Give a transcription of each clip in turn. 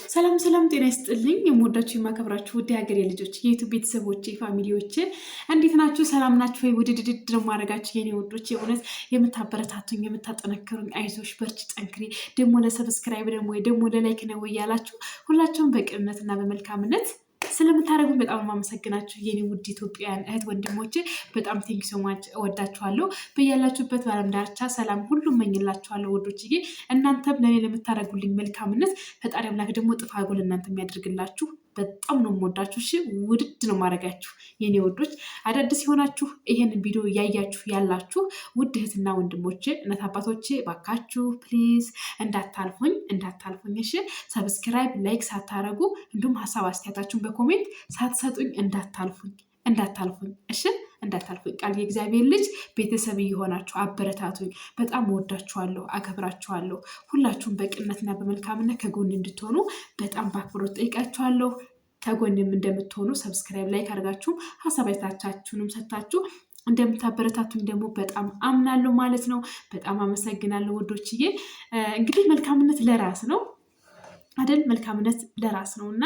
ሰላም ሰላም፣ ጤና ይስጥልኝ። የምወዳችሁ የማከብራችሁ ውድ ሀገሬ ልጆች፣ የዩቱብ ቤተሰቦቼ፣ ፋሚሊዎቼ እንዴት ናችሁ? ሰላም ናችሁ ወይ? ውድድድ ማድረጋችሁ የኔ ወዶች፣ የእውነት የምታበረታቱኝ የምታጠነክሩኝ፣ አይዞሽ በርቺ ጠንክሪ፣ ደግሞ ለሰብስክራይብ ደግሞ ለላይክ ነው እያላችሁ ሁላችሁም በቅንነትና በመልካምነት ስለምታደርጉኝ በጣም የማመሰግናችሁ የኔ ውድ ኢትዮጵያውያን እህት ወንድሞቼ፣ በጣም ቴንክ ሶ ማች እወዳችኋለሁ። በያላችሁበት በዓለም ዳርቻ ሰላም ሁሉ እመኝላችኋለሁ ወዶችዬ። እናንተም ለእኔ ለምታደርጉልኝ መልካምነት ፈጣሪ አምላክ ደግሞ ጥፍ አድርጎ ለእናንተ የሚያደርግላችሁ። በጣም ነው የምወዳችሁ። እሺ ውድድ ነው ማድረጋችሁ የኔ ወዶች። አዳዲስ የሆናችሁ ይሄንን ቪዲዮ እያያችሁ ያላችሁ ውድ እህትና ወንድሞቼ፣ እናት አባቶቼ ባካችሁ ፕሊዝ እንዳታልፉኝ። እሺ ሰብስክራይብ ላይክ ሳታረጉ እንዲሁም ሀሳብ አስተያየታችሁን በኮሜንት ሳትሰጡኝ እንዳታልፉኝ። እሺ እንዳታልፉኝ። ቃል የእግዚአብሔር ልጅ ቤተሰብ እየሆናችሁ አበረታቱኝ። በጣም እወዳችኋለሁ፣ አከብራችኋለሁ። ሁላችሁም በቅንነትና በመልካምነት ከጎን እንድትሆኑ በጣም በአክብሮት ጠይቃችኋለሁ። ከጎንም እንደምትሆኑ ሰብስክራይብ ላይክ አድርጋችሁ ሀሳብ አስተያየታችሁንም ሰጥታችሁ እንደምታበረታቱኝ ደግሞ በጣም አምናለሁ ማለት ነው። በጣም አመሰግናለሁ ወዶችዬ። እንግዲህ መልካምነት ለራስ ነው አይደል? መልካምነት ለራስ ነው እና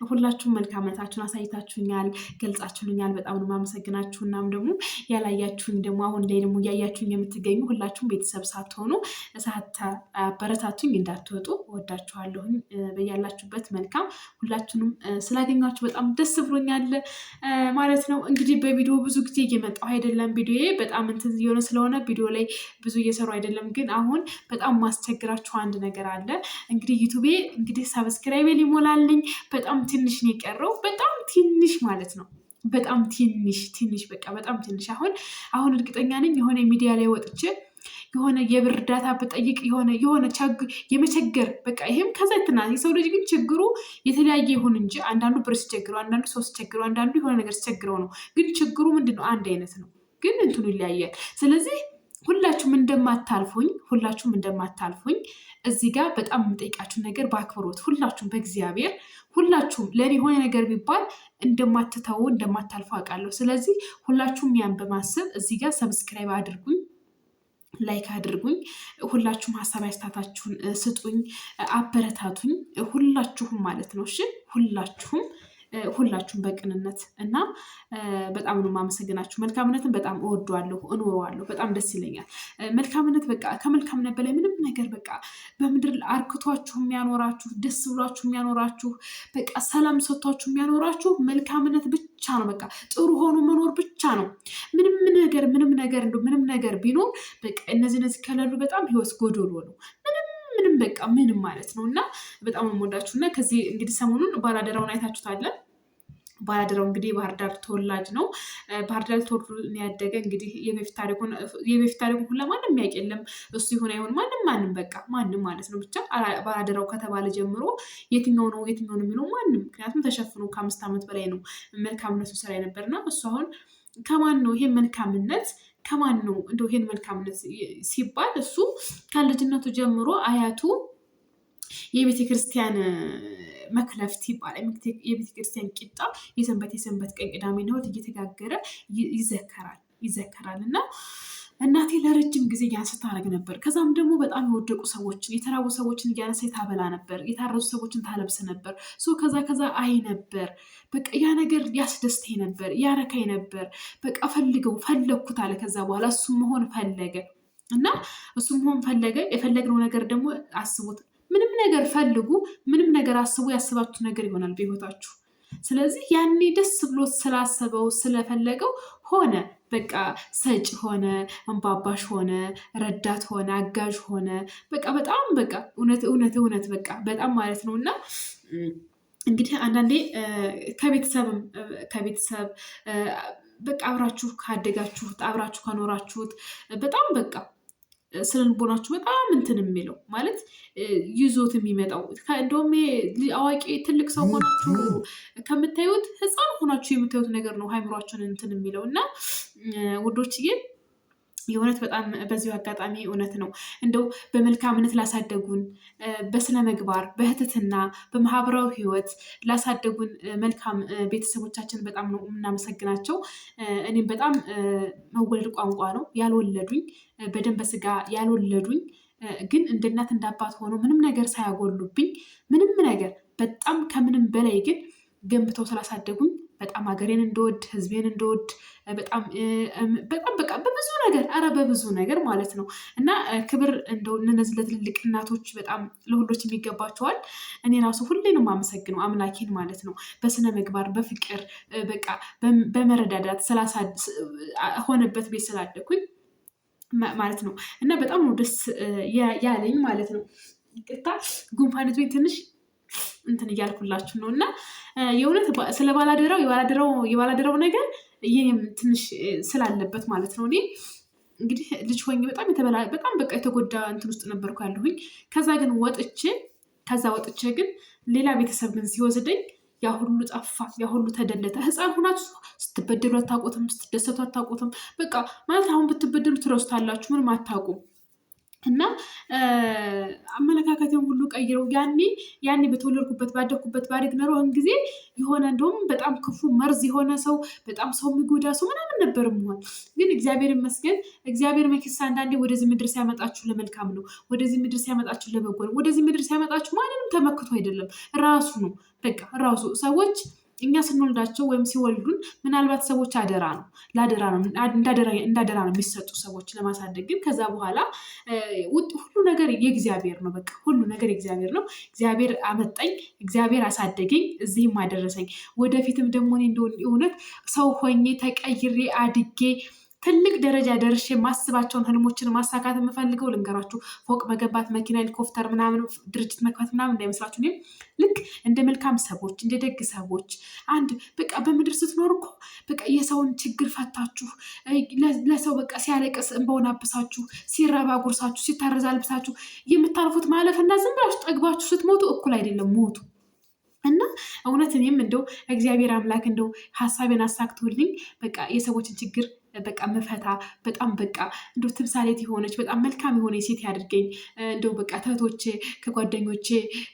ሁላችሁም መልካምነታችሁን አሳይታችሁኛል፣ ገልጻችሁልኛል። በጣም ነው የማመሰግናችሁ። እናም ደግሞ ያላያችሁኝ ደግሞ አሁን ላይ ደግሞ እያያችሁኝ የምትገኙ ሁላችሁም ቤተሰብ ሳትሆኑ ሳታበረታቱኝ እንዳትወጡ እወዳችኋለሁኝ። በያላችሁበት መልካም። ሁላችሁንም ስላገኛችሁ በጣም ደስ ብሎኛል ማለት ነው። እንግዲህ በቪዲዮ ብዙ ጊዜ እየመጣሁ አይደለም። ቪዲዮ በጣም እንትን የሆነ ስለሆነ ቪዲዮ ላይ ብዙ እየሰሩ አይደለም። ግን አሁን በጣም ማስቸግራችሁ አንድ ነገር አለ። እንግዲህ ዩቱቤ ሰብስክራይብ ሊሞላልኝ በጣም ትንሽ ነው የቀረው። በጣም ትንሽ ማለት ነው። በጣም ትንሽ በቃ በጣም ትንሽ። አሁን እርግጠኛ ነኝ የሆነ ሚዲያ ላይ ወጥቼ የሆነ የብር እርዳታ ብጠይቅ የሆነ የመቸገር በቃ ይሄም ከዛ ይትና የሰው ልጅ ግን ችግሩ የተለያየ ይሁን እንጂ አንዳንዱ ብር ሲቸግረው፣ አንዳንዱ ሰው ሲቸግረው፣ አንዳንዱ የሆነ ነገር ሲቸግረው ነው። ግን ችግሩ ምንድን ነው? አንድ አይነት ነው፣ ግን እንትኑ ይለያያል። ስለዚህ ሁላችሁም እንደማታልፉኝ እዚህ ጋር በጣም የምጠይቃችሁ ነገር በአክብሮት ሁላችሁም በእግዚአብሔር ሁላችሁም ለእኔ የሆነ ነገር ቢባል እንደማትተው እንደማታልፉ አውቃለሁ። ስለዚህ ሁላችሁም ያን በማሰብ እዚህ ጋር ሰብስክራይብ አድርጉኝ፣ ላይክ አድርጉኝ። ሁላችሁም ሀሳብ አስተያየታችሁን ስጡኝ፣ አበረታቱኝ። ሁላችሁም ማለት ነው። እሺ ሁላችሁም በቅንነት እና በጣም ነው የማመሰግናችሁ። መልካምነትን በጣም እወደዋለሁ፣ እኖረዋለሁ። በጣም ደስ ይለኛል። መልካምነት በቃ ከመልካምነት በላይ ምንም ነገር በቃ በምድር አርክቷችሁ የሚያኖራችሁ፣ ደስ ብሏችሁ የሚያኖራችሁ፣ በቃ ሰላም ሰጥቷችሁ የሚያኖራችሁ መልካምነት ብቻ ነው። በቃ ጥሩ ሆኖ መኖር ብቻ ነው። ምንም ነገር ቢኖር በቃ እነዚህ ከሌሉ በጣም ህይወት ጎዶሎ ነው። በቃ ምንም ማለት ነው። እና በጣም የምወዳችሁ እና ከዚህ እንግዲህ ሰሞኑን ባላደራውን አይታችሁታል። ባላደራው እንግዲህ ባህር ዳር ተወላጅ ነው። ባህር ዳር ተወልዶ ያደገ እንግዲህ የበፊት ታሪኩን ሁላ ማንም ያውቅ የለም። እሱ ይሆን አይሆን ማንም በቃ ማንም ማለት ነው። ብቻ ባላደራው ከተባለ ጀምሮ የትኛው ነው የሚለው ማንም፣ ምክንያቱም ተሸፍኖ ከ5 ዓመት በላይ ነው መልካምነቱ ስራ የነበርና እሱ አሁን ከማን ነው ይሄን መልካምነት ከማን ነው እንደው ይሄን መልካምነት ሲባል እሱ ከልጅነቱ ጀምሮ አያቱ የቤተክርስቲያን መክለፍት ይባላል። የቤተክርስቲያን ቂጣ የሰንበት ቀን ቅዳሜና እሑድ እየተጋገረ ይዘከራል እና እናቴ ለረጅም ጊዜ ያን ስታደርግ ነበር። ከዛም ደግሞ በጣም የወደቁ ሰዎችን የተራቡ ሰዎችን እያነሳ ታበላ ነበር። የታረዙ ሰዎችን ታለብስ ነበር። ከዛ አይ ነበር። በቃ ያ ነገር ያስደስተኝ ነበር፣ ያረካኝ ነበር። በቃ ፈለግኩት አለ። ከዛ በኋላ እሱም መሆን ፈለገ እና የፈለግነው ነገር ደግሞ አስቡት። ምንም ነገር ፈልጉ፣ ምንም ነገር አስቡ፣ ያስባችሁ ነገር ይሆናል በህይወታችሁ። ስለዚህ ያኔ ደስ ብሎ ስላሰበው ስለፈለገው ሆነ። በቃ ሰጭ ሆነ፣ እንባባሽ ሆነ፣ ረዳት ሆነ፣ አጋዥ ሆነ። በቃ በጣም በቃ እውነት በቃ በጣም ማለት ነው። እና እንግዲህ አንዳንዴ ከቤተሰብ በቃ አብራችሁ ካደጋችሁት አብራችሁ ከኖራችሁት በጣም በቃ ስለልቦናችሁ በጣም እንትን የሚለው ማለት ይዞት የሚመጣው እንደውም አዋቂ ትልቅ ሰው ሆናችሁ ከምታዩት ህፃን ሆናችሁ የምታዩት ነገር ነው ሃይምሯችሁን እንትን የሚለው እና ውዶችዬ የእውነት በጣም በዚሁ አጋጣሚ እውነት ነው እንደው በመልካምነት ላሳደጉን፣ በስነ ምግባር፣ በእህትትና በማህበራዊ ህይወት ላሳደጉን መልካም ቤተሰቦቻችን በጣም ነው የምናመሰግናቸው። እኔም በጣም መወለድ ቋንቋ ነው ያልወለዱኝ፣ በደም በስጋ ያልወለዱኝ ግን እንደ እናት እንደ አባት ሆኖ ምንም ነገር ሳያጎሉብኝ ምንም ነገር በጣም ከምንም በላይ ግን ገንብተው ስላሳደጉኝ በጣም ሀገሬን እንደወድ ህዝቤን እንደወድ በጣም በቃ በብዙ ነገር ማለት ነው። እና ክብር እንደው እነዚህ ለትልልቅ እናቶች በጣም ለሁሎች የሚገባቸዋል። እኔ ራሱ ሁሌንም አመሰግነው አምላኬን ማለት ነው። በስነ ምግባር በፍቅር በቃ በመረዳዳት ሆነበት ቤት ስላደኩኝ ማለት ነው። እና በጣም ነው ደስ ያለኝ ማለት ነው። ይቅርታ ጉንፋን ቤት ትንሽ እንትን እያልኩላችሁ ነው። እና የእውነት ስለ የባላደራው ነገር ይህም ትንሽ ስላለበት ማለት ነው። እኔ እንግዲህ ልጅ ሆኜ በጣም በቃ የተጎዳ እንትን ውስጥ ነበርኩ ያለሁኝ። ከዛ ወጥቼ ግን ሌላ ቤተሰብ ግን ሲወስደኝ ያ ሁሉ ጠፋ፣ ያ ሁሉ ተደለተ። ህፃን ሁናችሁ ስትበደሉ አታውቁትም፣ ስትደሰቱ አታውቁትም። በቃ ማለት አሁን ብትበደሉ ትረሱታላችሁ፣ ምንም አታውቁም። እና አመለካከቴን ሁሉ ቀይረው ያኔ በተወለድኩበት ባደግኩበት ባድግ ኖሮ ጊዜ የሆነ እንደውም በጣም ክፉ መርዝ የሆነ ሰው በጣም ሰው የሚጎዳ ሰው ምናምን ነበር መሆን። ግን እግዚአብሔር ይመስገን እግዚአብሔር መኪሳ አንዳንዴ ወደዚህ ምድር ሲያመጣችሁ ለመልካም ነው። ወደዚህ ምድር ሲያመጣችሁ ለበጎ ነው። ወደዚህ ምድር ሲያመጣችሁ ማንንም ተመክቶ አይደለም፣ ራሱ ነው። በቃ ራሱ ሰዎች እኛ ስንወልዳቸው ወይም ሲወልዱን ምናልባት ሰዎች እንዳደራ ነው የሚሰጡ ሰዎች ለማሳደግ። ግን ከዛ በኋላ ሁሉ ነገር የእግዚአብሔር ነው። በቃ ሁሉ ነገር የእግዚአብሔር ነው። እግዚአብሔር አመጣኝ፣ እግዚአብሔር አሳደገኝ፣ እዚህም አደረሰኝ። ወደፊትም ደግሞ እኔ እንደሆነ እውነት ሰው ሆኜ ተቀይሬ አድጌ ትልቅ ደረጃ ደርሼ ማስባቸውን ህልሞችን ማሳካት የምፈልገው ልንገራችሁ፣ ፎቅ መገንባት፣ መኪና፣ ሄሊኮፕተር ምናምን ድርጅት መግባት ምናምን እንዳይመስላችሁ። እኔም ልክ እንደ መልካም ሰዎች እንደ ደግ ሰዎች በቃ በምድር ስትኖር እኮ በቃ የሰውን ችግር ፈታችሁ፣ ለሰው በቃ ሲያለቅስ እንባውን አብሳችሁ፣ ሲራብ አጉርሳችሁ፣ ሲታረዝ አልብሳችሁ የምታልፉት ማለፍ እና ዝም ብላችሁ ጠግባችሁ ስትሞቱ እኩል አይደለም ሞቱ። እና እውነት እኔም እንደው እግዚአብሔር አምላክ እንደው ሀሳቤን አሳክቶልኝ በቃ የሰዎችን ችግር በቃ መፈታ በጣም በቃ እንደው ትምሳሌት የሆነች በጣም መልካም የሆነ ሴት ያድርገኝ። እንደው በቃ እህቶቼ ከጓደኞቼ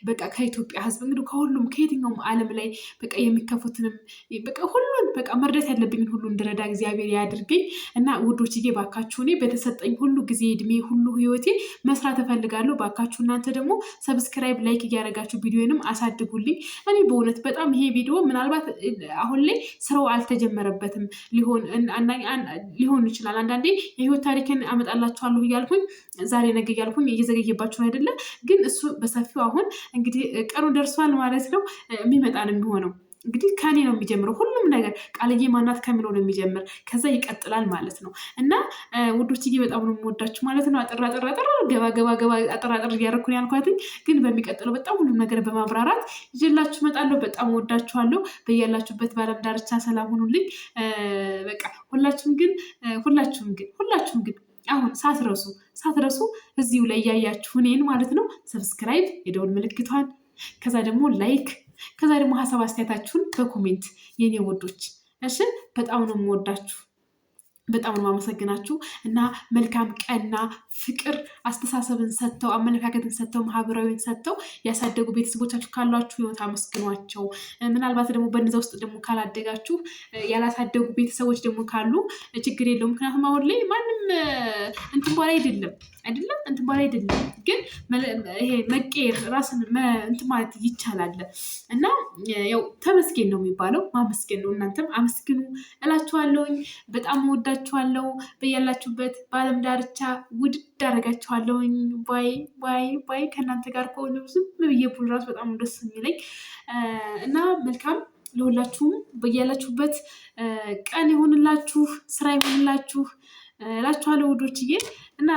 በቃ ከኢትዮጵያ ሕዝብ እንግዲህ ከሁሉም ከየትኛውም ዓለም ላይ በቃ የሚከፉትንም በቃ ሁሉን በቃ መርዳት ያለብኝን ሁሉ እንድረዳ እግዚአብሔር ያድርገኝ። እና ውዶችዬ ባካችሁ እኔ በተሰጠኝ ሁሉ ጊዜ እድሜ ሁሉ ህይወቴ መስራት እፈልጋለሁ። ባካችሁ እናንተ ደግሞ ሰብስክራይብ ላይክ እያደረጋችሁ ቪዲዮንም አሳድጉልኝ። እኔ በእውነት በጣም ይሄ ቪዲዮ ምናልባት አሁን ላይ ስራው አልተጀመረበትም ሊሆን ይችላል። አንዳንዴ የህይወት ታሪክን አመጣላችኋለሁ እያልኩኝ ዛሬ ነገ እያልኩኝ እየዘገየባችሁ ነው አይደለ? ግን እሱ በሰፊው አሁን እንግዲህ ቀኑ ደርሷል ማለት ነው። የሚመጣ ነው የሚሆነው። እንግዲህ ከኔ ነው የሚጀምረው ሁሉም ነገር። ቃልዬ ማናት ከሚለው ነው የሚጀምር፣ ከዛ ይቀጥላል ማለት ነው። እና ውዶችዬ በጣም ነው የምወዳችሁ ማለት ነው። አጠራጠር ገባ አጠራጠር እያደረኩ ነው ያልኳትኝ። ግን በሚቀጥለው በጣም ሁሉም ነገር በማብራራት ይዤላችሁ እመጣለሁ። በጣም ወዳችኋለሁ። በያላችሁበት በዓለም ዳርቻ ሰላም ሁኑልኝ። በቃ ሁላችሁም ግን አሁን ሳትረሱ እዚሁ ላይ እያያችሁ እኔን ማለት ነው ሰብስክራይብ የደውል ምልክቷን፣ ከዛ ደግሞ ላይክ፣ ከዛ ደግሞ ሀሳብ አስተያየታችሁን በኮሜንት የኔ ወዶች። እሺ በጣም ነው የምወዳችሁ፣ በጣም ነው የማመሰግናችሁ። እና መልካም ቀና ፍቅር አስተሳሰብን ሰጥተው አመለካከትን ሰጥተው ማህበራዊን ሰጥተው ያሳደጉ ቤተሰቦቻችሁ ካሏችሁ ህይወት አመስግኗቸው። ምናልባት ደግሞ በነዛ ውስጥ ደግሞ ካላደጋችሁ ያላሳደጉ ቤተሰቦች ደግሞ ካሉ ችግር የለውም። ምክንያቱም አሁን ላይ ማንም እንትን በኋላ አይደለም ግን ይሄ መቀየር ራስን እንትን ማለት ይቻላል። እና ያው ተመስገን ነው የሚባለው፣ ማመስገን ነው። እናንተም አመስግኑ እላችኋለሁኝ። በጣም ወዳችኋለሁ። በያላችሁበት በዓለም ዳርቻ ውድድ አደርጋችኋለሁኝ። ባይ ከእናንተ ጋር ከሆነ ዝም ብዬ ቡል ራሱ በጣም ደስ የሚለኝ እና መልካም ለሁላችሁም በያላችሁበት ቀን ይሆንላችሁ፣ ስራ ይሆንላችሁ እላችኋለሁ ውዶችዬ። እና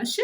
እሺ